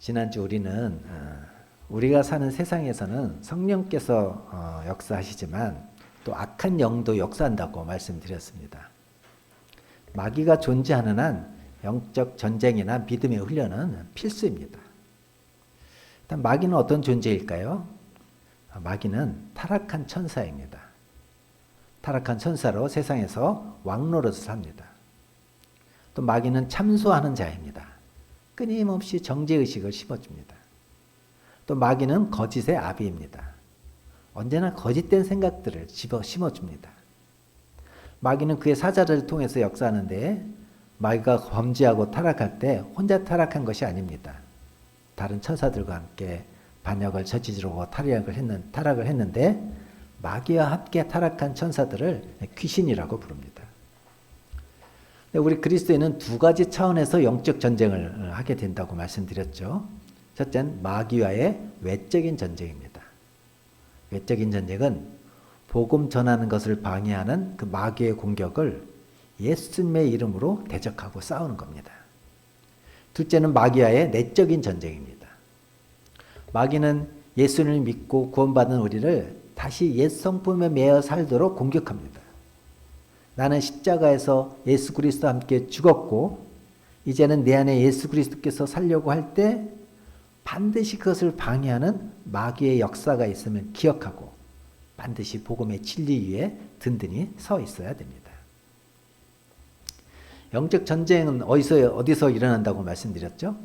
지난주 우리는 우리가 사는 세상에서는 성령께서 역사하시지만 또 악한 영도 역사한다고 말씀드렸습니다. 마귀가 존재하는 한 영적 전쟁이나 믿음의 훈련은 필수입니다. 일단 마귀는 어떤 존재일까요? 마귀는 타락한 천사입니다. 타락한 천사로 세상에서 왕노릇을 삽니다. 또 마귀는 참소하는 자입니다. 끊임없이 정죄의식을 심어줍니다. 또 마귀는 거짓의 아비입니다. 언제나 거짓된 생각들을 심어줍니다. 마귀는 그의 사자를 통해서 역사하는데 마귀가 범죄하고 타락할 때 혼자 타락한 것이 아닙니다. 다른 천사들과 함께 반역을 저지르고 타락을 했는데 마귀와 함께 타락한 천사들을 귀신이라고 부릅니다. 우리 그리스도인은 두 가지 차원에서 영적 전쟁을 하게 된다고 말씀드렸죠. 첫째는 마귀와의 외적인 전쟁입니다. 외적인 전쟁은 복음 전하는 것을 방해하는 그 마귀의 공격을 예수님의 이름으로 대적하고 싸우는 겁니다. 둘째는 마귀와의 내적인 전쟁입니다. 마귀는 예수님을 믿고 구원받은 우리를 다시 옛 성품에 매여 살도록 공격합니다. 나는 십자가에서 예수 그리스도와 함께 죽었고 이제는 내 안에 예수 그리스도께서 살려고 할 때 반드시 그것을 방해하는 마귀의 역사가 있으면 기억하고 반드시 복음의 진리 위에 든든히 서 있어야 됩니다. 영적 전쟁은 어디서 일어난다고 말씀드렸죠?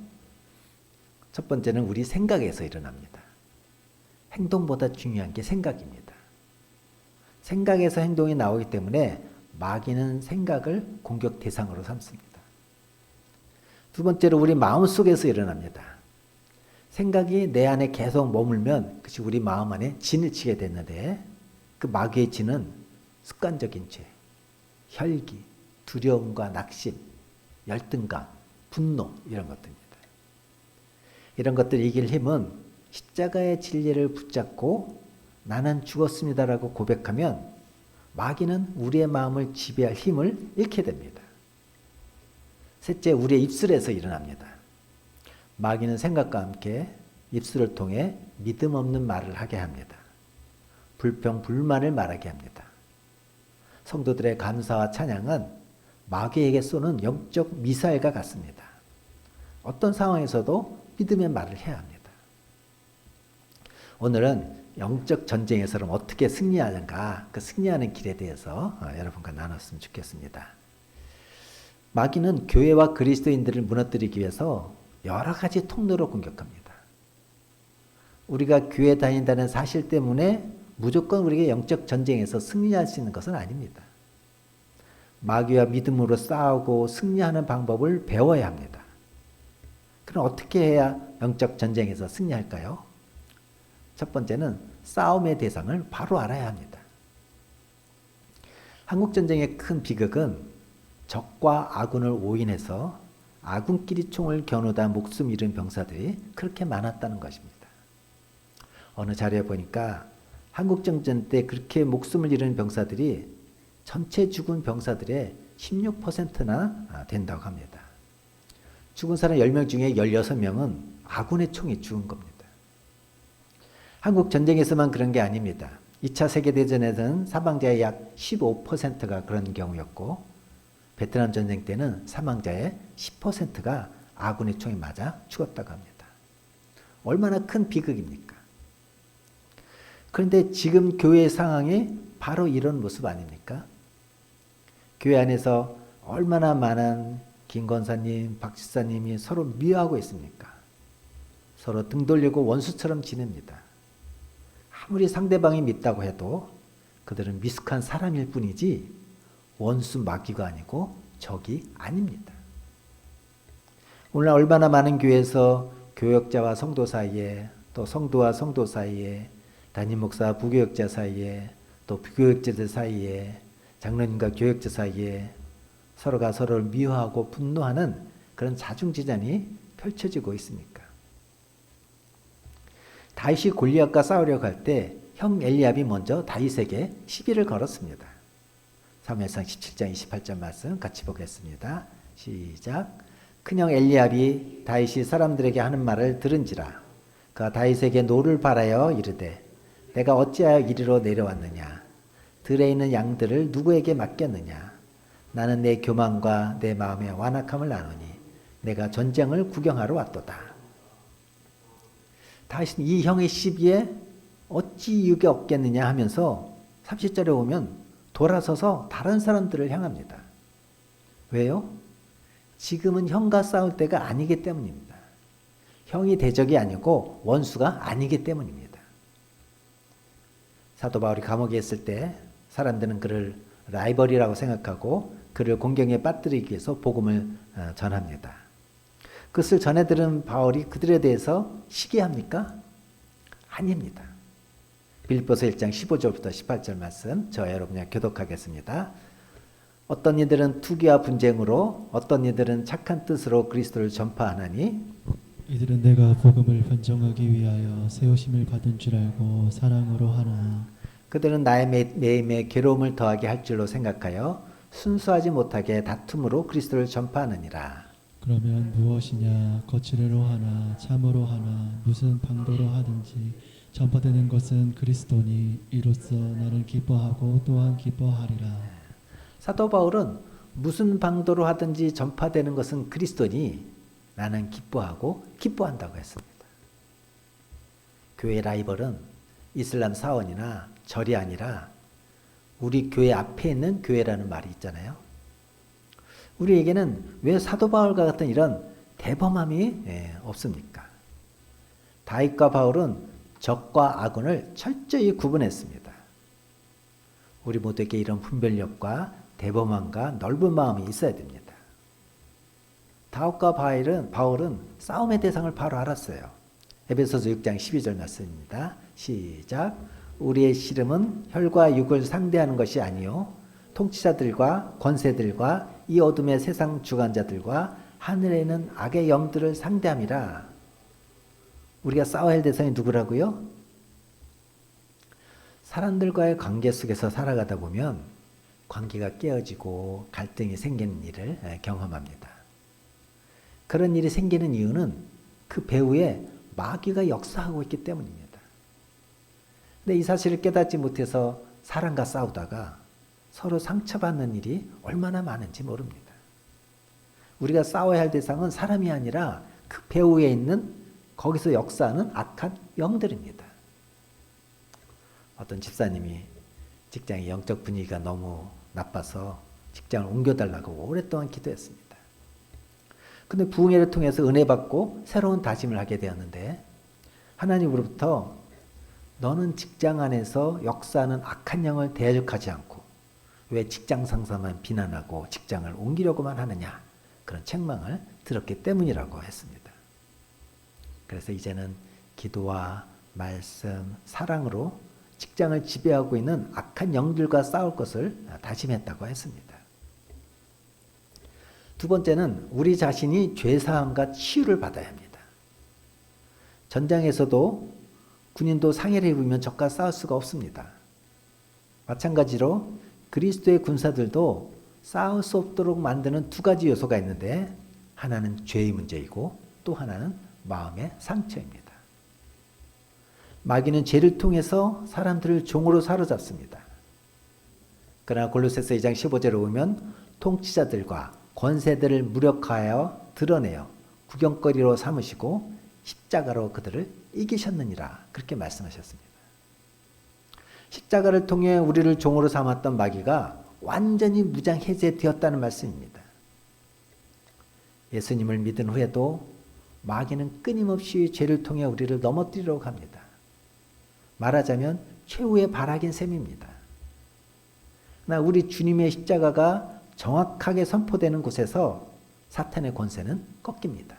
첫 번째는 우리 생각에서 일어납니다. 행동보다 중요한 게 생각입니다. 생각에서 행동이 나오기 때문에 마귀는 생각을 공격 대상으로 삼습니다. 두 번째로 우리 마음속에서 일어납니다. 생각이 내 안에 계속 머물면 그것이 우리 마음 안에 진을 치게 되는데 그 마귀의 진은 습관적인 죄, 혈기, 두려움과 낙심, 열등감, 분노 이런 것들입니다. 이런 것들을 이길 힘은 십자가의 진리를 붙잡고 나는 죽었습니다라고 고백하면 마귀는 우리의 마음을 지배할 힘을 잃게 됩니다. 셋째, 우리의 입술에서 일어납니다. 마귀는 생각과 함께 입술을 통해 믿음 없는 말을 하게 합니다. 불평, 불만을 말하게 합니다. 성도들의 감사와 찬양은 마귀에게 쏘는 영적 미사일과 같습니다. 어떤 상황에서도 믿음의 말을 해야 합니다. 오늘은 영적 전쟁에서 그럼 어떻게 승리하는가, 그 승리하는 길에 대해서 여러분과 나눴으면 좋겠습니다. 마귀는 교회와 그리스도인들을 무너뜨리기 위해서 여러 가지 통로로 공격합니다. 우리가 교회 다닌다는 사실 때문에 무조건 우리가 영적 전쟁에서 승리할 수 있는 것은 아닙니다. 마귀와 믿음으로 싸우고 승리하는 방법을 배워야 합니다. 그럼 어떻게 해야 영적 전쟁에서 승리할까요? 첫 번째는 싸움의 대상을 바로 알아야 합니다. 한국전쟁의 큰 비극은 적과 아군을 오인해서 아군끼리 총을 겨누다 목숨 잃은 병사들이 그렇게 많았다는 것입니다. 어느 자료에 보니까 한국전쟁 때 그렇게 목숨을 잃은 병사들이 전체 죽은 병사들의 16%나 된다고 합니다. 죽은 사람 10명 중에 16명은 아군의 총에 죽은 겁니다. 한국 전쟁에서만 그런 게 아닙니다. 2차 세계대전에서는 사망자의 약 15%가 그런 경우였고 베트남 전쟁 때는 사망자의 10%가 아군의 총에 맞아 죽었다고 합니다. 얼마나 큰 비극입니까? 그런데 지금 교회의 상황이 바로 이런 모습 아닙니까? 교회 안에서 얼마나 많은 김 권사님, 박 집사님이 서로 미워하고 있습니까? 서로 등 돌리고 원수처럼 지냅니다. 아무리 상대방이 밉다고 해도 그들은 미숙한 사람일 뿐이지 원수 마귀가 아니고 적이 아닙니다. 오늘날 얼마나 많은 교회에서 교역자와 성도 사이에 또 성도와 성도 사이에 담임 목사 부교역자 사이에 또 부교역자들 사이에 장로님과 교역자 사이에 서로가 서로를 미워하고 분노하는 그런 자중지전이 펼쳐지고 있습니까? 다윗이 골리앗과 싸우려고 할 때 형 엘리압이 먼저 다윗에게 시비를 걸었습니다. 사무엘상 17장 28절 말씀 같이 보겠습니다. 시작. 큰형 엘리압이 다윗이 사람들에게 하는 말을 들은지라 그가 다윗에게 노를 바라여 이르되 내가 어찌하여 이리로 내려왔느냐 들에 있는 양들을 누구에게 맡겼느냐 나는 내 교만과 내 마음의 완악함을 아노니 내가 전쟁을 구경하러 왔도다. 다윗은 이 형의 시비에 어찌 이유가 없겠느냐 하면서 30절에 보면 돌아서서 다른 사람들을 향합니다. 왜요? 지금은 형과 싸울 때가 아니기 때문입니다. 형이 대적이 아니고 원수가 아니기 때문입니다. 사도 바울이 감옥에 있을 때 사람들은 그를 라이벌이라고 생각하고 그를 공경에 빠뜨리기 위해서 복음을 전합니다. 그것을 전해 들은 바울이 그들에 대해서 시기합니까? 아닙니다. 빌립보서 1장 15절부터 18절 말씀 저 여러분이 교독하겠습니다. 어떤 이들은 투기와 분쟁으로 어떤 이들은 착한 뜻으로 그리스도를 전파하나니 이들은 내가 복음을 변정하기 위하여 세우심을 받은 줄 알고 사랑으로 하나 그들은 나의 매임에 괴로움을 더하게 할 줄로 생각하여 순수하지 못하게 다툼으로 그리스도를 전파하느니라. 그러면 무엇이냐 거칠애로 하나 참으로 하나 무슨 방도로 하든지 전파되는 것은 그리스도니 이로써 나는 기뻐하고 또한 기뻐하리라. 사도 바울은 무슨 방도로 하든지 전파되는 것은 그리스도니 나는 기뻐하고 기뻐한다고 했습니다. 교회 라이벌은 이슬람 사원이나 절이 아니라 우리 교회 앞에 있는 교회라는 말이 있잖아요. 우리에게는 왜 사도 바울과 같은 이런 대범함이 없습니까? 다윗과 바울은 적과 아군을 철저히 구분했습니다. 우리 모두에게 이런 분별력과 대범함과 넓은 마음이 있어야 됩니다. 다윗과 바울은 싸움의 대상을 바로 알았어요. 에베소서 6장 12절 말씀입니다. 시작. 우리의 씨름은 혈과 육을 상대하는 것이 아니요 통치자들과 권세들과 이 어둠의 세상 주관자들과 하늘에 있는 악의 영들을 상대함이라. 우리가 싸워야 할 대상이 누구라고요? 사람들과의 관계 속에서 살아가다 보면 관계가 깨어지고 갈등이 생기는 일을 경험합니다. 그런 일이 생기는 이유는 그 배후에 마귀가 역사하고 있기 때문입니다. 근데 이 사실을 깨닫지 못해서 사람과 싸우다가 서로 상처받는 일이 얼마나 많은지 모릅니다. 우리가 싸워야 할 대상은 사람이 아니라 그 배후에 있는 거기서 역사하는 악한 영들입니다. 어떤 집사님이 직장의 영적 분위기가 너무 나빠서 직장을 옮겨달라고 오랫동안 기도했습니다. 근데 부흥회를 통해서 은혜 받고 새로운 다짐을 하게 되었는데 하나님으로부터 너는 직장 안에서 역사하는 악한 영을 대적하지 않고 왜 직장 상사만 비난하고 직장을 옮기려고만 하느냐 그런 책망을 들었기 때문이라고 했습니다. 그래서 이제는 기도와 말씀, 사랑으로 직장을 지배하고 있는 악한 영들과 싸울 것을 다짐했다고 했습니다. 두 번째는 우리 자신이 죄사함과 치유를 받아야 합니다. 전장에서도 군인도 상해를 입으면 적과 싸울 수가 없습니다. 마찬가지로 그리스도의 군사들도 싸울 수 없도록 만드는 두 가지 요소가 있는데 하나는 죄의 문제이고 또 하나는 마음의 상처입니다. 마귀는 죄를 통해서 사람들을 종으로 사로잡습니다. 그러나 골로새서 2장 15절에 보면 통치자들과 권세들을 무력하여 드러내어 구경거리로 삼으시고 십자가로 그들을 이기셨느니라 그렇게 말씀하셨습니다. 십자가를 통해 우리를 종으로 삼았던 마귀가 완전히 무장해제되었다는 말씀입니다. 예수님을 믿은 후에도 마귀는 끊임없이 죄를 통해 우리를 넘어뜨리려고 합니다. 말하자면 최후의 발악인 셈입니다. 그러나 우리 주님의 십자가가 정확하게 선포되는 곳에서 사탄의 권세는 꺾입니다.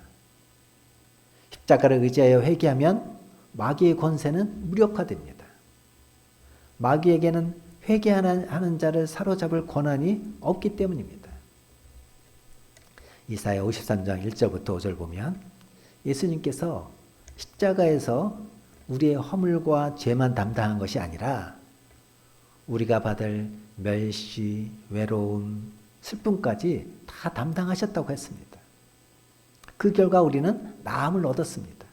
십자가를 의지하여 회개하면 마귀의 권세는 무력화됩니다. 마귀에게는 회개하는 자를 사로잡을 권한이 없기 때문입니다. 이사야 53장 1절부터 5절 보면 예수님께서 십자가에서 우리의 허물과 죄만 담당한 것이 아니라 우리가 받을 멸시, 외로움, 슬픔까지 다 담당하셨다고 했습니다. 그 결과 우리는 나음을 얻었습니다.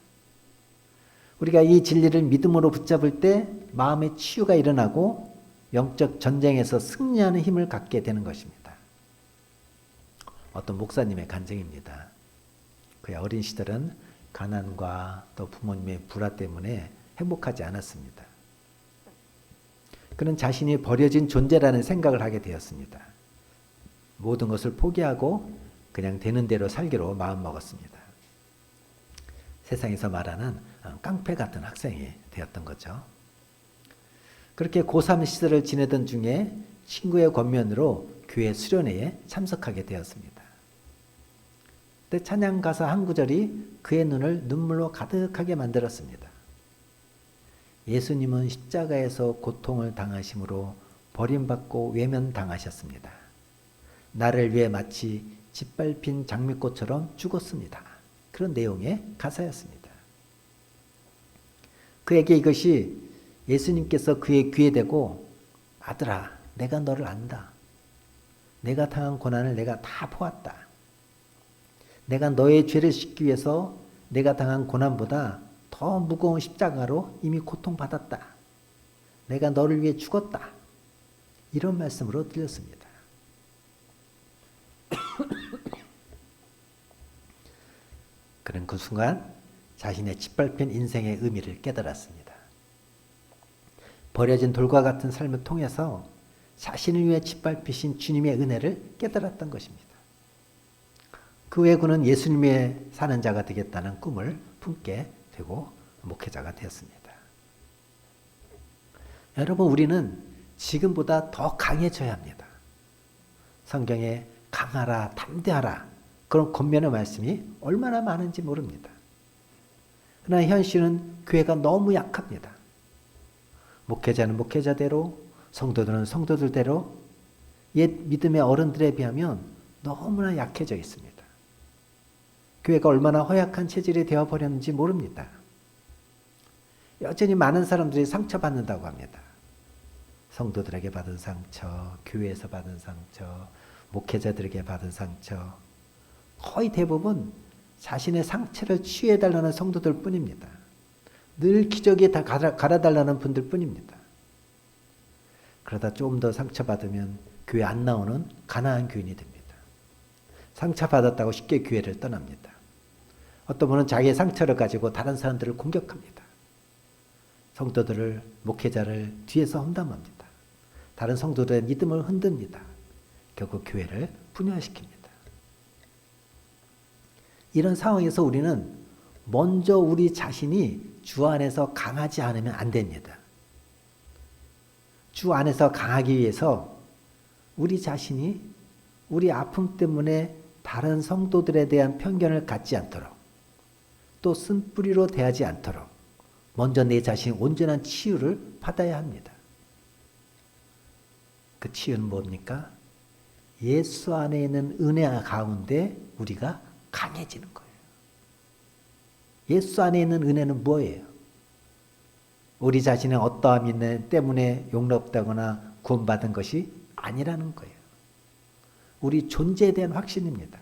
우리가 이 진리를 믿음으로 붙잡을 때 마음의 치유가 일어나고 영적 전쟁에서 승리하는 힘을 갖게 되는 것입니다. 어떤 목사님의 간증입니다. 그의 어린 시절은 가난과 또 부모님의 불화 때문에 행복하지 않았습니다. 그는 자신이 버려진 존재라는 생각을 하게 되었습니다. 모든 것을 포기하고 그냥 되는 대로 살기로 마음먹었습니다. 세상에서 말하는 깡패 같은 학생이 되었던 거죠. 그렇게 고3 시절을 지내던 중에 친구의 권면으로 교회 수련회에 참석하게 되었습니다. 그때 찬양 가사 한 구절이 그의 눈을 눈물로 가득하게 만들었습니다. 예수님은 십자가에서 고통을 당하심으로 버림받고 외면당하셨습니다. 나를 위해 마치 짓밟힌 장미꽃처럼 죽었습니다. 그런 내용의 가사였습니다. 그에게 이것이 예수님께서 그의 귀에 대고 아들아, 내가 너를 안다. 내가 당한 고난을 내가 다 보았다. 내가 너의 죄를 씻기 위해서 내가 당한 고난보다 더 무거운 십자가로 이미 고통받았다. 내가 너를 위해 죽었다. 이런 말씀으로 들렸습니다. 그는 그 순간 자신의 짓밟힌 인생의 의미를 깨달았습니다. 버려진 돌과 같은 삶을 통해서 자신을 위해 짓밟히신 주님의 은혜를 깨달았던 것입니다. 그 후에 그는 예수님의 사는 자가 되겠다는 꿈을 품게 되고 목회자가 되었습니다. 여러분, 우리는 지금보다 더 강해져야 합니다. 성경에 강하라, 담대하라 그런 권면의 말씀이 얼마나 많은지 모릅니다. 그러나 현실은 교회가 너무 약합니다. 목회자는 목회자대로, 성도들은 성도들대로 옛 믿음의 어른들에 비하면 너무나 약해져 있습니다. 교회가 얼마나 허약한 체질이 되어버렸는지 모릅니다. 여전히 많은 사람들이 상처받는다고 합니다. 성도들에게 받은 상처, 교회에서 받은 상처, 목회자들에게 받은 상처, 거의 대부분 자신의 상처를 치유해달라는 성도들 뿐입니다. 늘 기적이 다 갈아달라는 분들 뿐입니다. 그러다 좀 더 상처받으면 교회 안 나오는 가난한 교인이 됩니다. 상처받았다고 쉽게 교회를 떠납니다. 어떤 분은 자기의 상처를 가지고 다른 사람들을 공격합니다. 성도들을, 목회자를 뒤에서 험담합니다. 다른 성도들의 믿음을 흔듭니다. 결국 교회를 분열시킵니다. 이런 상황에서 우리는 먼저 우리 자신이 주 안에서 강하지 않으면 안 됩니다. 주 안에서 강하기 위해서 우리 자신이 우리 아픔 때문에 다른 성도들에 대한 편견을 갖지 않도록 또 쓴뿌리로 대하지 않도록 먼저 내 자신이 온전한 치유를 받아야 합니다. 그 치유는 뭡니까? 예수 안에 있는 은혜 가운데 우리가 강해지는 거예요. 예수 안에 있는 은혜는 뭐예요? 우리 자신의 어떠함 때문에 용납되거나 구원받은 것이 아니라는 거예요. 우리 존재에 대한 확신입니다.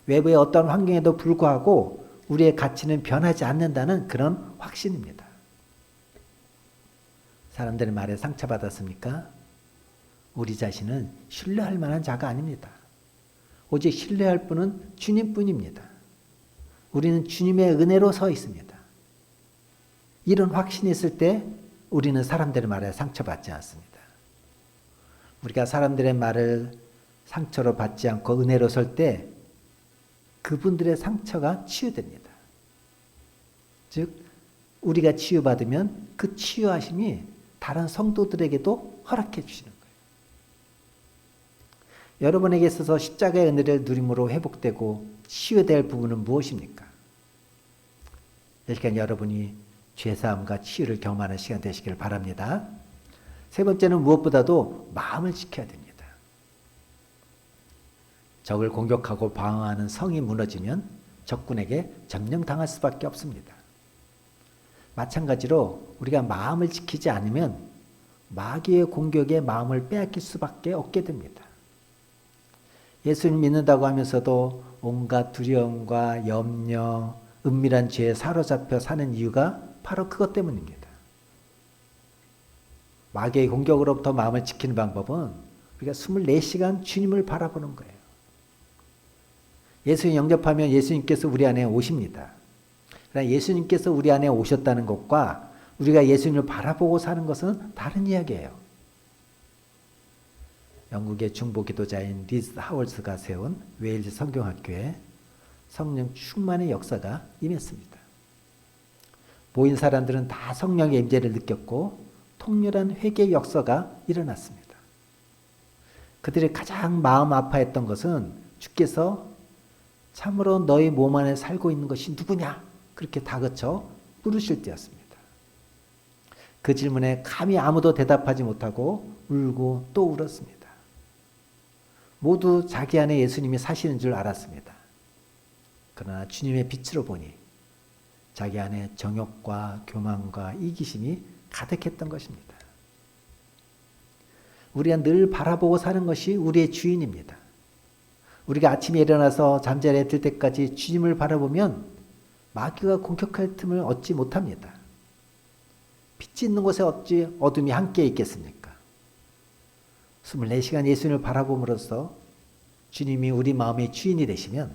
외부의 어떤 환경에도 불구하고 우리의 가치는 변하지 않는다는 그런 확신입니다. 사람들의 말에 상처받았습니까? 우리 자신은 신뢰할 만한 자가 아닙니다. 오직 신뢰할 분은 주님뿐입니다. 우리는 주님의 은혜로 서 있습니다. 이런 확신이 있을 때 우리는 사람들의 말에 상처받지 않습니다. 우리가 사람들의 말을 상처로 받지 않고 은혜로 설 때 그분들의 상처가 치유됩니다. 즉 우리가 치유받으면 그 치유하심이 다른 성도들에게도 허락해 주시는 거예요. 여러분에게 있어서 십자가의 은혜를 누림으로 회복되고 치유될 부분은 무엇입니까? 일단 여러분이 죄사함과 치유를 경험하는 시간 되시길 바랍니다. 세 번째는 무엇보다도 마음을 지켜야 됩니다. 적을 공격하고 방어하는 성이 무너지면 적군에게 점령당할 수밖에 없습니다. 마찬가지로 우리가 마음을 지키지 않으면 마귀의 공격에 마음을 빼앗길 수밖에 없게 됩니다. 예수님 믿는다고 하면서도 온갖 두려움과 염려, 은밀한 죄에 사로잡혀 사는 이유가 바로 그것 때문입니다. 마귀의 공격으로부터 마음을 지키는 방법은 우리가 24시간 주님을 바라보는 거예요. 예수님 영접하면 예수님께서 우리 안에 오십니다. 그러나 예수님께서 우리 안에 오셨다는 것과 우리가 예수님을 바라보고 사는 것은 다른 이야기예요. 영국의 중보 기도자인 리스 하월스가 세운 웨일즈 성경학교에 성령 충만의 역사가 임했습니다. 모인 사람들은 다 성령의 임재를 느꼈고 통렬한 회개의 역사가 일어났습니다. 그들이 가장 마음 아파했던 것은 주께서 참으로 너희 몸 안에 살고 있는 것이 누구냐? 그렇게 다그쳐 물으실 때였습니다. 그 질문에 감히 아무도 대답하지 못하고 울고 또 울었습니다. 모두 자기 안에 예수님이 사시는 줄 알았습니다. 그러나 주님의 빛으로 보니 자기 안에 정욕과 교만과 이기심이 가득했던 것입니다. 우리가 늘 바라보고 사는 것이 우리의 주인입니다. 우리가 아침에 일어나서 잠자리에 들 때까지 주님을 바라보면 마귀가 공격할 틈을 얻지 못합니다. 빛이 있는 곳에 어찌 어둠이 함께 있겠습니까? 24시간 예수님을 바라봄으로써 주님이 우리 마음의 주인이 되시면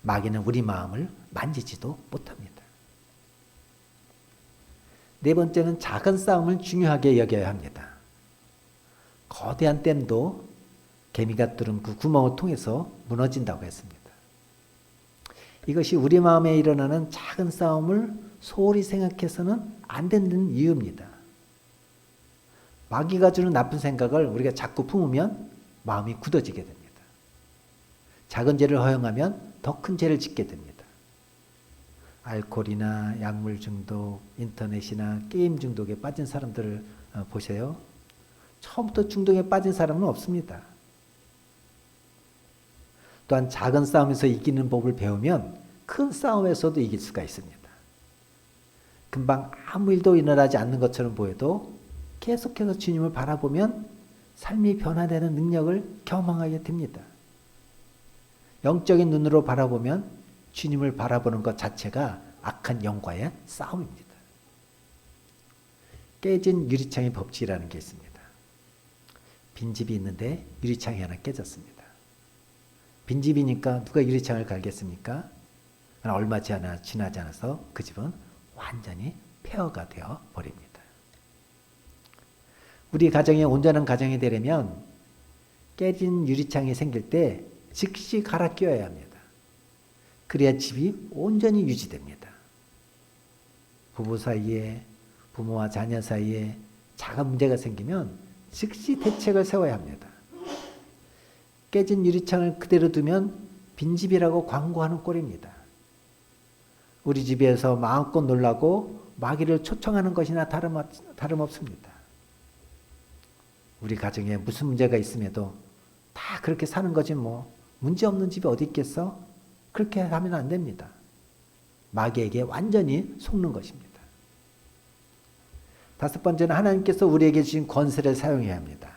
마귀는 우리 마음을 만지지도 못합니다. 네 번째는 작은 싸움을 중요하게 여겨야 합니다. 거대한 댐도 개미가 뚫은 그 구멍을 통해서 무너진다고 했습니다. 이것이 우리 마음에 일어나는 작은 싸움을 소홀히 생각해서는 안 되는 이유입니다. 마귀가 주는 나쁜 생각을 우리가 자꾸 품으면 마음이 굳어지게 됩니다. 작은 죄를 허용하면 더 큰 죄를 짓게 됩니다. 알코올이나 약물 중독, 인터넷이나 게임 중독에 빠진 사람들을 보세요. 처음부터 중독에 빠진 사람은 없습니다. 또한 작은 싸움에서 이기는 법을 배우면 큰 싸움에서도 이길 수가 있습니다. 금방 아무 일도 일어나지 않는 것처럼 보여도 계속해서 주님을 바라보면 삶이 변화되는 능력을 경험하게 됩니다. 영적인 눈으로 바라보면 주님을 바라보는 것 자체가 악한 영과의 싸움입니다. 깨진 유리창의 법칙이라는 게 있습니다. 빈집이 있는데 유리창이 하나 깨졌습니다. 빈집이니까 누가 유리창을 갈겠습니까? 얼마 지나지 않아서 그 집은 완전히 폐허가 되어 버립니다. 우리 가정이 온전한 가정이 되려면 깨진 유리창이 생길 때 즉시 갈아 끼워야 합니다. 그래야 집이 온전히 유지됩니다. 부부 사이에, 부모와 자녀 사이에 작은 문제가 생기면 즉시 대책을 세워야 합니다. 깨진 유리창을 그대로 두면 빈집이라고 광고하는 꼴입니다. 우리 집에서 마음껏 놀라고 마귀를 초청하는 것이나 다름없습니다. 우리 가정에 무슨 문제가 있음에도 다 그렇게 사는 거지 뭐 문제 없는 집이 어디 있겠어? 그렇게 하면 안 됩니다. 마귀에게 완전히 속는 것입니다. 다섯 번째는 하나님께서 우리에게 주신 권세를 사용해야 합니다.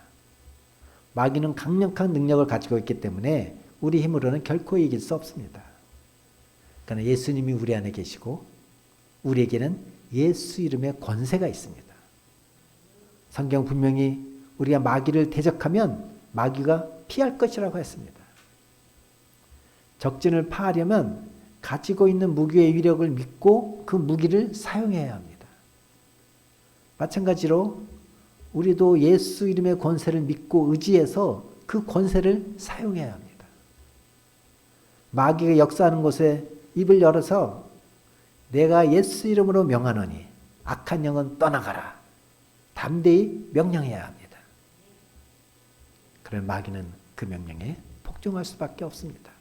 마귀는 강력한 능력을 가지고 있기 때문에 우리 힘으로는 결코 이길 수 없습니다. 그러나 예수님이 우리 안에 계시고 우리에게는 예수 이름의 권세가 있습니다. 성경 분명히 우리가 마귀를 대적하면 마귀가 피할 것이라고 했습니다. 적진을 파하려면 가지고 있는 무기의 위력을 믿고 그 무기를 사용해야 합니다. 마찬가지로 우리도 예수 이름의 권세를 믿고 의지해서 그 권세를 사용해야 합니다. 마귀가 역사하는 곳에 입을 열어서 내가 예수 이름으로 명하노니 악한 영은 떠나가라. 담대히 명령해야 합니다. 그런 마귀는 그 명령에 복종할 수밖에 없습니다.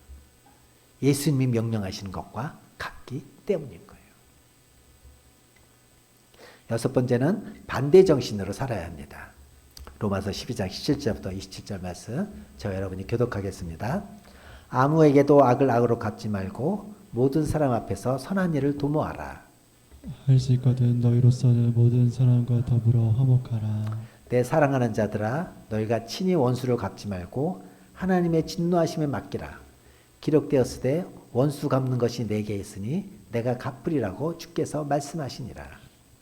예수님이 명령하시는 것과 같기 때문인 거예요. 여섯 번째는 반대 정신으로 살아야 합니다. 로마서 12장 17절부터 27절 말씀 저 여러분이 교독하겠습니다. 아무에게도 악을 악으로 갚지 말고 모든 사람 앞에서 선한 일을 도모하라. 할 수 있거든 너희로서는 모든 사람과 더불어 화목하라. 내 사랑하는 자들아 너희가 친히 원수를 갚지 말고 하나님의 진노하심에 맡기라. 기록되었으되 원수 갚는 것이 내게 있으니 내가 갚으리라고 주께서 말씀하시니라.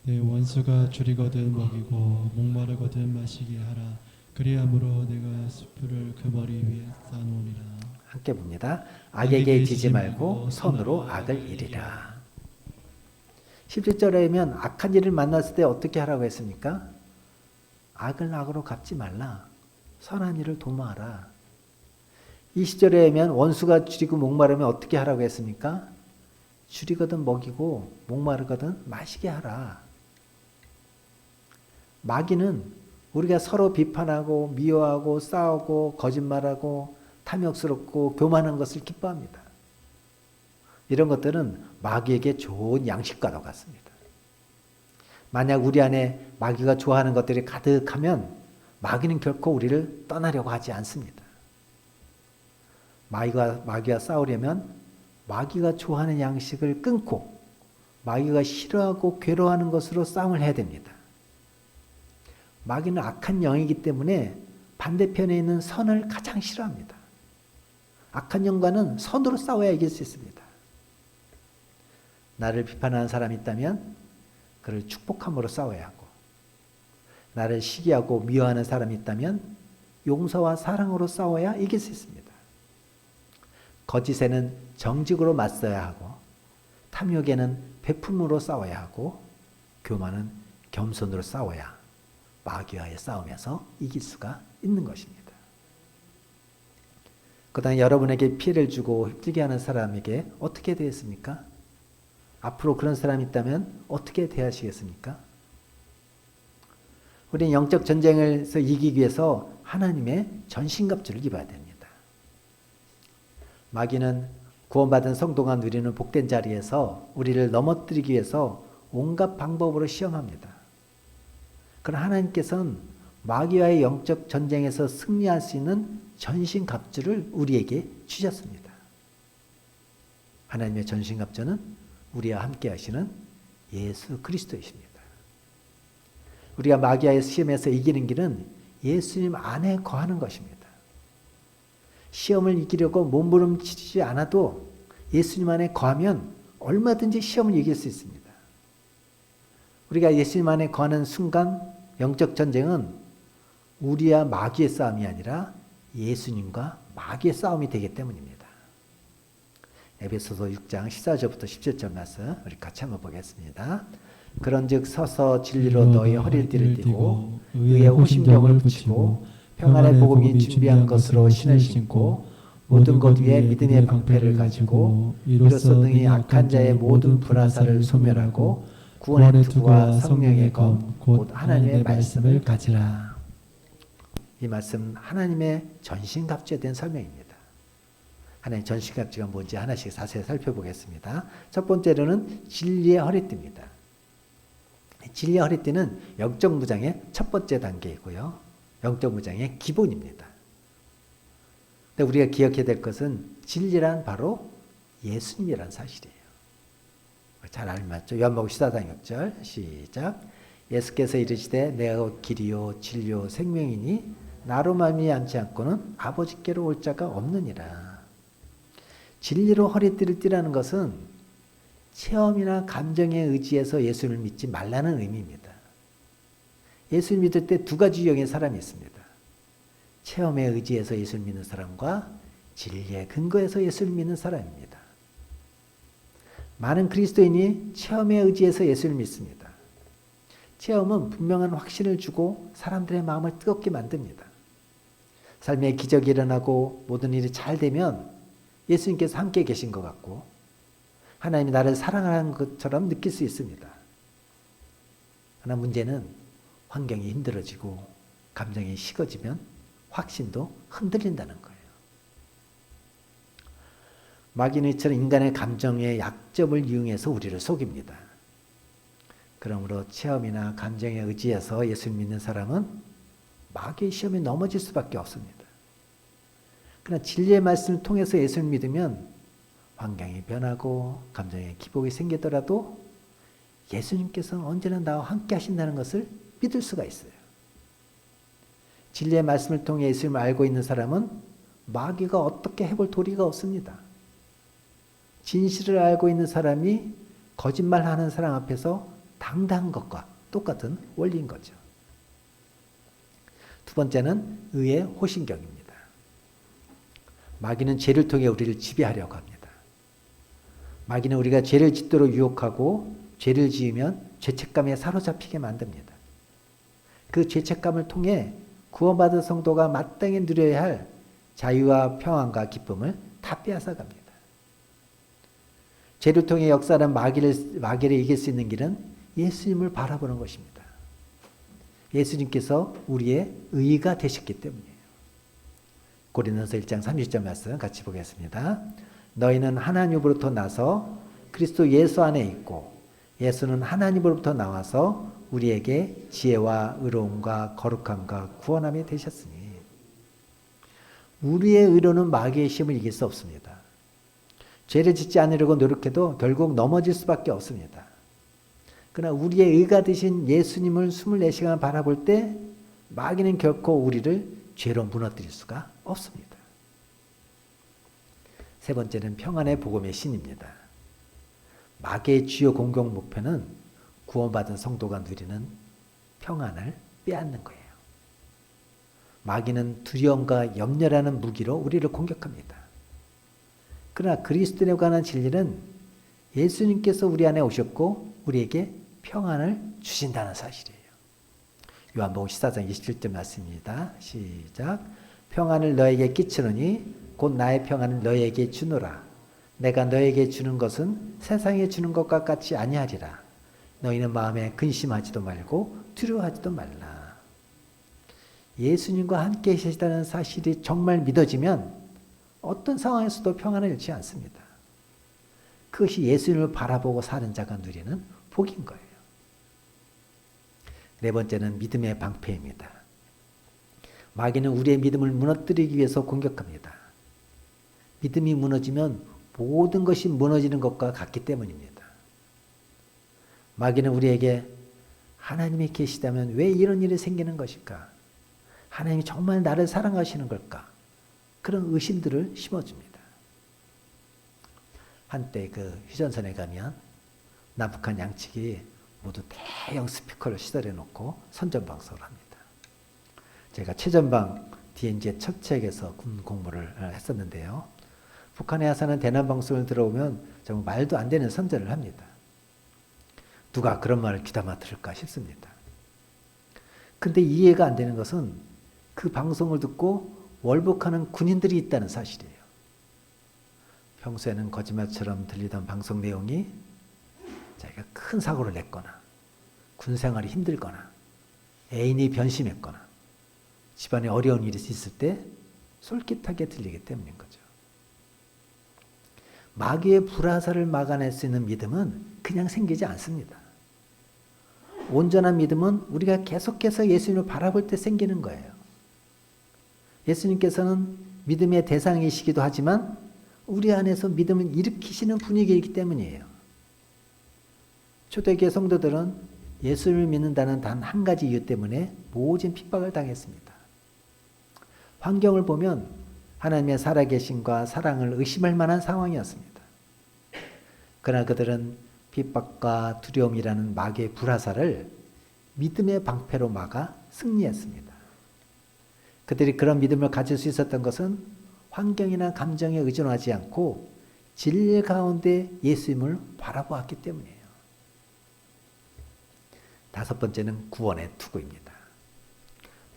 내 원수가 줄이거든 먹이고 목마르거든 마시게 하라. 그리함으로 내가 숯불을 그 머리 위에 쌓아놓으리라. 함께 봅니다. 악에게 지지 말고 선으로 악을 이리라. 17절에 보면 악한 일을 만났을 때 어떻게 하라고 했습니까? 악을 악으로 갚지 말라. 선한 일을 도모하라. 20절에 보면 원수가 줄이고 목마르면 어떻게 하라고 했습니까? 줄이거든 먹이고 목마르거든 마시게 하라. 마귀는 우리가 서로 비판하고 미워하고 싸우고 거짓말하고 탐욕스럽고 교만한 것을 기뻐합니다. 이런 것들은 마귀에게 좋은 양식과도 같습니다. 만약 우리 안에 마귀가 좋아하는 것들이 가득하면 마귀는 결코 우리를 떠나려고 하지 않습니다. 마귀와 싸우려면 마귀가 좋아하는 양식을 끊고 마귀가 싫어하고 괴로워하는 것으로 싸움을 해야 됩니다. 마귀는 악한 영이기 때문에 반대편에 있는 선을 가장 싫어합니다. 악한 영과는 선으로 싸워야 이길 수 있습니다. 나를 비판하는 사람이 있다면 그를 축복함으로 싸워야 하고, 나를 시기하고 미워하는 사람이 있다면 용서와 사랑으로 싸워야 이길 수 있습니다. 거짓에는 정직으로 맞서야 하고, 탐욕에는 베품으로 싸워야 하고, 교만은 겸손으로 싸워야 마귀와의 싸움에서 이길 수가 있는 것입니다. 그다음에 여러분에게 피해를 주고 힘들게 하는 사람에게 어떻게 대했습니까? 앞으로 그런 사람이 있다면 어떻게 대하시겠습니까? 우리는 영적 전쟁에서 이기기 위해서 하나님의 전신갑주를 입어야 됩니다. 마귀는 구원받은 성도가 누리는 복된 자리에서 우리를 넘어뜨리기 위해서 온갖 방법으로 시험합니다. 그러나 하나님께서는 마귀와의 영적 전쟁에서 승리할 수 있는 전신갑주를 우리에게 주셨습니다. 하나님의 전신갑주는 우리와 함께 하시는 예수 그리스도이십니다. 우리가 마귀와의 시험에서 이기는 길은 예수님 안에 거하는 것입니다. 시험을 이기려고 몸부림치지 않아도 예수님 안에 거하면 얼마든지 시험을 이길 수 있습니다. 우리가 예수님 안에 거하는 순간 영적 전쟁은 우리와 마귀의 싸움이 아니라 예수님과 마귀의 싸움이 되기 때문입니다. 에베소서 6장 14절부터 17절 말씀 우리 같이 한번 보겠습니다. 그런즉 서서 진리로 너희 허리를 띠고 의의 호심경을 붙이고 평안의 복음이 준비한 것으로 신을 신고 모든 것 위에 믿음의 방패를 가지고 이로써 등이 악한 자의 모든 불화살을 소멸하고 구원의 투구와 성령의 검 곧 하나님의 말씀을 가지라. 이 말씀 하나님의 전신갑주에 대한 설명입니다. 하나님의 전신갑주가 뭔지 하나씩 자세히 살펴보겠습니다. 첫 번째로는 진리의 허리띠입니다. 진리의 허리띠는 영적 무장의 첫 번째 단계이고요. 영적 무장의 기본입니다. 근데 우리가 기억해야 될 것은 진리란 바로 예수님이란 사실이에요. 잘 알맞죠? 요한복음 14장 6절 시작. 예수께서 이르시되 내가 곧 길이요 진리요 생명이니 나로 말미암지 않고는 아버지께로 올 자가 없느니라. 진리로 허리띠를 띠라는 것은 체험이나 감정에 의지해서 예수를 믿지 말라는 의미입니다. 예수를 믿을 때 두 가지 유형의 사람이 있습니다. 체험에 의지해서 예수를 믿는 사람과 진리의 근거에서 예수를 믿는 사람입니다. 많은 그리스도인이 체험에 의지해서 예수를 믿습니다. 체험은 분명한 확신을 주고 사람들의 마음을 뜨겁게 만듭니다. 삶에 기적이 일어나고 모든 일이 잘 되면 예수님께서 함께 계신 것 같고 하나님이 나를 사랑하는 것처럼 느낄 수 있습니다. 그러나 문제는 환경이 힘들어지고 감정이 식어지면 확신도 흔들린다는 거예요. 마귀는 이처럼 인간의 감정의 약점을 이용해서 우리를 속입니다. 그러므로 체험이나 감정에 의지해서 예수를 믿는 사람은 마귀의 시험에 넘어질 수밖에 없습니다. 그러나 진리의 말씀을 통해서 예수를 믿으면 환경이 변하고 감정에 기복이 생기더라도 예수님께서는 언제나 나와 함께 하신다는 것을 믿을 수가 있어요. 진리의 말씀을 통해 예수님을 알고 있는 사람은 마귀가 어떻게 해볼 도리가 없습니다. 진실을 알고 있는 사람이 거짓말하는 사람 앞에서 당당한 것과 똑같은 원리인 거죠. 두 번째는 의의 호신경입니다. 마귀는 죄를 통해 우리를 지배하려고 합니다. 마귀는 우리가 죄를 짓도록 유혹하고 죄를 지으면 죄책감에 사로잡히게 만듭니다. 그 죄책감을 통해 구원받은 성도가 마땅히 누려야 할 자유와 평안과 기쁨을 다 빼앗아갑니다. 죄를 통해 역사하는 마귀를 이길 수 있는 길은 예수님을 바라보는 것입니다. 예수님께서 우리의 의가 되셨기 때문이에요. 고린도서 1장 30절 말씀 같이 보겠습니다. 너희는 하나님으로부터 나서 그리스도 예수 안에 있고 예수는 하나님으로부터 나와서 우리에게 지혜와 의로움과 거룩함과 구원함이 되셨으니 우리의 의로는 마귀의 힘을 이길 수 없습니다. 죄를 짓지 않으려고 노력해도 결국 넘어질 수밖에 없습니다. 그러나 우리의 의가 되신 예수님을 24시간 바라볼 때 마귀는 결코 우리를 죄로 무너뜨릴 수가 없습니다. 세 번째는 평안의 복음의 신입니다. 마귀의 주요 공격 목표는 구원받은 성도가 누리는 평안을 빼앗는 거예요. 마귀는 두려움과 염려라는 무기로 우리를 공격합니다. 그러나 그리스도인에 관한 진리는 예수님께서 우리 안에 오셨고 우리에게 평안을 주신다는 사실이에요. 요한복음 14장 27절 말씀입니다. 시작. 평안을 너에게 끼치노니 곧 나의 평안을 너에게 주노라. 내가 너에게 주는 것은 세상에 주는 것과 같이 아니하리라. 너희는 마음에 근심하지도 말고 두려워하지도 말라. 예수님과 함께 계시다는 사실이 정말 믿어지면 어떤 상황에서도 평안을 잃지 않습니다. 그것이 예수님을 바라보고 사는 자가 누리는 복인 거예요. 네 번째는 믿음의 방패입니다. 마귀는 우리의 믿음을 무너뜨리기 위해서 공격합니다. 믿음이 무너지면 모든 것이 무너지는 것과 같기 때문입니다. 마귀는 우리에게 하나님이 계시다면 왜 이런 일이 생기는 것일까? 하나님이 정말 나를 사랑하시는 걸까? 그런 의심들을 심어줍니다. 한때 그 휴전선에 가면 남북한 양측이 모두 대형 스피커를 시설해 놓고 선전 방송을 합니다. 제가 최전방 DNG의 첫 책에서 군 공무를 했었는데요. 북한에 와서는 대남 방송을 들어오면 정말 말도 안 되는 선전을 합니다. 누가 그런 말을 귀담아 들을까 싶습니다. 근데 이해가 안 되는 것은 그 방송을 듣고 월북하는 군인들이 있다는 사실이에요. 평소에는 거짓말처럼 들리던 방송 내용이 자기가 큰 사고를 냈거나 군 생활이 힘들거나 애인이 변심했거나 집안에 어려운 일이 있을 때 솔깃하게 들리기 때문인 거죠. 마귀의 불화살을 막아낼 수 있는 믿음은 그냥 생기지 않습니다. 온전한 믿음은 우리가 계속해서 예수님을 바라볼 때 생기는 거예요. 예수님께서는 믿음의 대상이시기도 하지만 우리 안에서 믿음을 일으키시는 분위기이기 때문이에요. 초대교회 성도들은 예수를 믿는다는 단 한 가지 이유 때문에 모진 핍박을 당했습니다. 환경을 보면 하나님의 살아계심과 사랑을 의심할 만한 상황이었습니다. 그러나 그들은 핍박과 두려움이라는 마귀의 불화살을 믿음의 방패로 막아 승리했습니다. 그들이 그런 믿음을 가질 수 있었던 것은 환경이나 감정에 의존하지 않고 진리 가운데 예수님을 바라보았기 때문이에요. 다섯 번째는 구원의 투구입니다.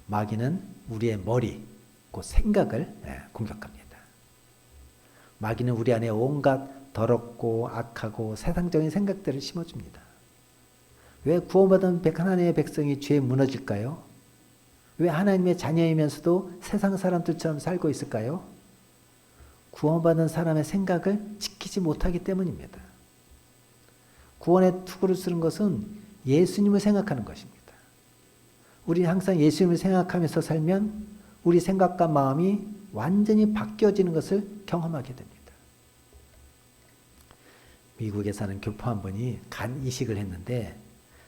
마귀는 우리의 머리, 곧 생각을 공격합니다. 마귀는 우리 안에 온갖 더럽고 악하고 세상적인 생각들을 심어줍니다. 왜 구원받은 하나님의 백성이 죄에 무너질까요? 왜 하나님의 자녀이면서도 세상 사람들처럼 살고 있을까요? 구원받은 사람의 생각을 지키지 못하기 때문입니다. 구원의 투구를 쓰는 것은 예수님을 생각하는 것입니다. 우리는 항상 예수님을 생각하면서 살면 우리 생각과 마음이 완전히 바뀌어지는 것을 경험하게 됩니다. 미국에 사는 교포 한 분이 간 이식을 했는데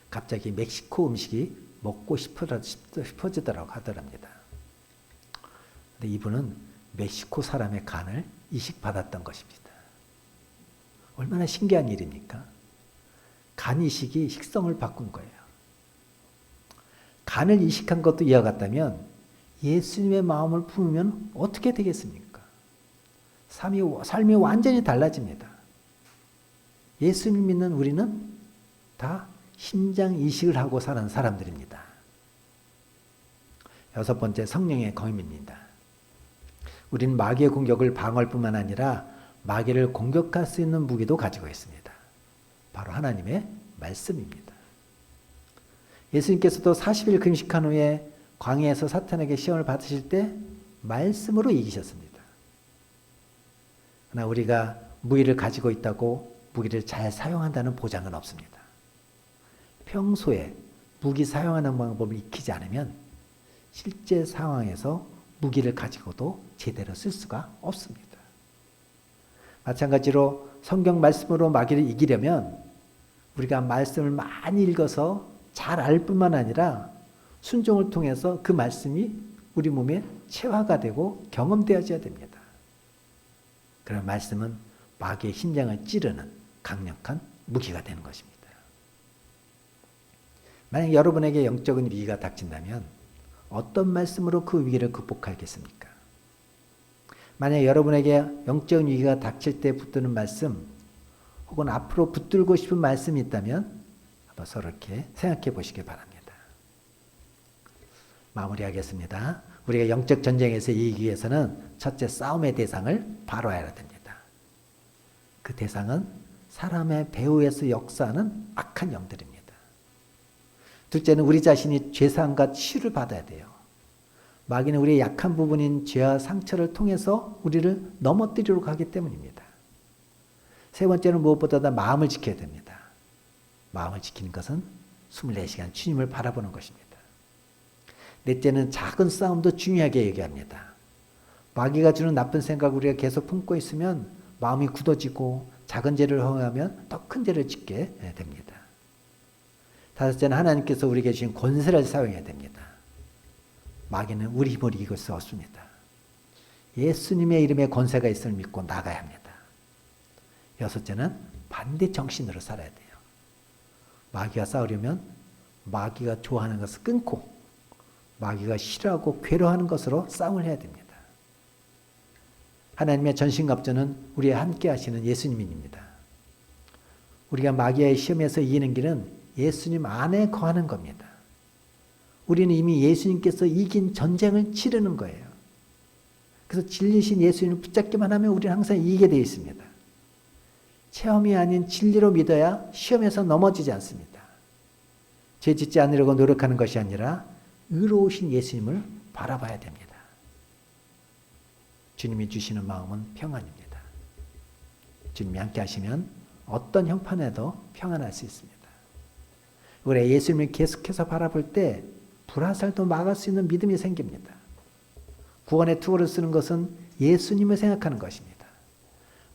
갑자기 멕시코 음식이 먹고 싶어지더라고 하더랍니다. 근데 이분은 멕시코 사람의 간을 이식받았던 것입니다. 얼마나 신기한 일입니까? 간 이식이 식성을 바꾼 거예요. 간을 이식한 것도 이와 같다면 예수님의 마음을 품으면 어떻게 되겠습니까? 삶이 완전히 달라집니다. 예수님 믿는 우리는 다 심장 이식을 하고 사는 사람들입니다. 여섯 번째, 성령의 검입니다. 우리는 마귀의 공격을 방어할 뿐만 아니라 마귀를 공격할 수 있는 무기도 가지고 있습니다. 바로 하나님의 말씀입니다. 예수님께서도 40일 금식한 후에 광야에서 사탄에게 시험을 받으실 때 말씀으로 이기셨습니다. 그러나 우리가 무기를 가지고 있다고 무기를 잘 사용한다는 보장은 없습니다. 평소에 무기 사용하는 방법을 익히지 않으면 실제 상황에서 무기를 가지고도 제대로 쓸 수가 없습니다. 마찬가지로 성경 말씀으로 마귀를 이기려면 우리가 말씀을 많이 읽어서 잘 알 뿐만 아니라 순종을 통해서 그 말씀이 우리 몸에 체화가 되고 경험되어져야 됩니다. 그런 말씀은 마귀의 심장을 찌르는 강력한 무기가 되는 것입니다. 만약 여러분에게 영적인 위기가 닥친다면 어떤 말씀으로 그 위기를 극복하겠습니까? 만약 여러분에게 영적인 위기가 닥칠 때 붙드는 말씀 혹은 앞으로 붙들고 싶은 말씀이 있다면 한번 서로 이렇게 생각해 보시기 바랍니다. 마무리하겠습니다. 우리가 영적 전쟁에서 이기기 위해서는 첫째, 싸움의 대상을 바로 알아야 됩니다. 그 대상은 사람의 배후에서 역사하는 악한 영들입니다. 둘째는 우리 자신이 죄사함과 치유를 받아야 돼요. 마귀는 우리의 약한 부분인 죄와 상처를 통해서 우리를 넘어뜨리려고 하기 때문입니다. 세 번째는 무엇보다 마음을 지켜야 됩니다. 마음을 지키는 것은 24시간 주님을 바라보는 것입니다. 넷째는 작은 싸움도 중요하게 얘기합니다. 마귀가 주는 나쁜 생각을 우리가 계속 품고 있으면 마음이 굳어지고 작은 죄를 허용하면 더 큰 죄를 짓게 됩니다. 다섯째는 하나님께서 우리에게 주신 권세를 사용해야 됩니다. 마귀는 우리 힘으로 이길 수 없습니다. 예수님의 이름에 권세가 있음을 믿고 나가야 합니다. 여섯째는 반대 정신으로 살아야 돼요. 마귀가 싸우려면 마귀가 좋아하는 것을 끊고 마귀가 싫어하고 괴로워하는 것으로 싸움을 해야 됩니다. 하나님의 전신갑주는 우리와 함께 하시는 예수님입니다. 우리가 마귀의 시험에서 이기는 길은 예수님 안에 거하는 겁니다. 우리는 이미 예수님께서 이긴 전쟁을 치르는 거예요. 그래서 진리신 예수님을 붙잡기만 하면 우리는 항상 이기게 되어 있습니다. 체험이 아닌 진리로 믿어야 시험에서 넘어지지 않습니다. 죄 짓지 않으려고 노력하는 것이 아니라 의로우신 예수님을 바라봐야 됩니다. 주님이 주시는 마음은 평안입니다. 주님이 함께 하시면 어떤 형편에도 평안할 수 있습니다. 우리 예수님을 계속해서 바라볼 때 불화살도 막을 수 있는 믿음이 생깁니다. 구원의 투구를 쓰는 것은 예수님을 생각하는 것입니다.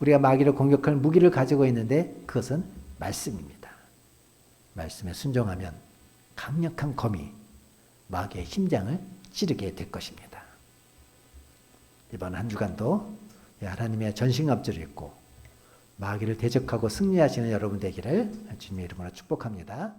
우리가 마귀를 공격할 무기를 가지고 있는데 그것은 말씀입니다. 말씀에 순종하면 강력한 검이 마귀의 심장을 찌르게 될 것입니다. 이번 한 주간도 하나님의 전신갑주를 입고 마귀를 대적하고 승리하시는 여러분 되기를 주님의 이름으로 축복합니다.